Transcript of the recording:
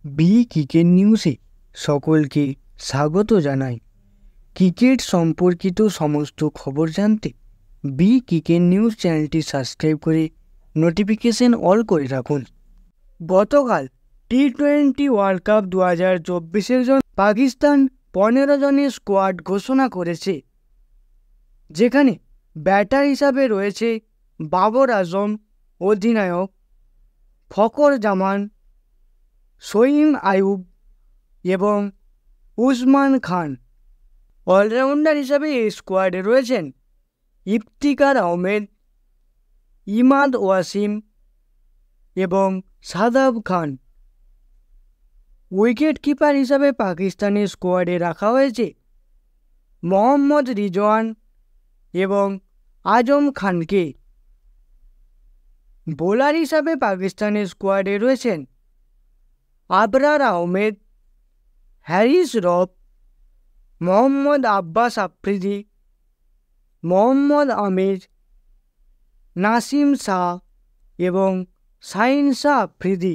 B cricket নিউজে সকলকে স্বাগত জানাই। ক্রিকেট সম্পর্কিত সমস্ত খবর জানতে বি ক্রিকেট নিউজ চ্যানেলটি সাবস্ক্রাইব করে নোটিফিকেশন অল করে রাখুন। গতকাল টি-20 ওয়ার্ল্ড কাপ 2024-এর জন্য পাকিস্তান 15 জনের স্কোয়াড ঘোষণা করেছে, যেখানে ব্যাটার হিসাবে রয়েছে বাবর আজম, অধিনায়ক ফখর জামান, শহীম আয়ুব এবং উসমান খান। অলরাউন্ডার হিসাবে এই স্কোয়াডে রয়েছেন ইফতিকার আহমেদ, ইমাদ ওয়াসিম এবং সাদাব খান। উইকেট কিপার হিসাবে পাকিস্তানের স্কোয়াডে রাখা হয়েছে মোহাম্মদ রিজওয়ান এবং আজম খানকে। বোলার হিসাবে পাকিস্তানের স্কোয়াডে রয়েছেন আবরার আহমেদ, হ্যারিস রফ, মোহাম্মদ আব্বাস আফ্রিদি, মোহাম্মদ আমির, নাসিম শাহ এবং শাহিন শাহ আফ্রিদি।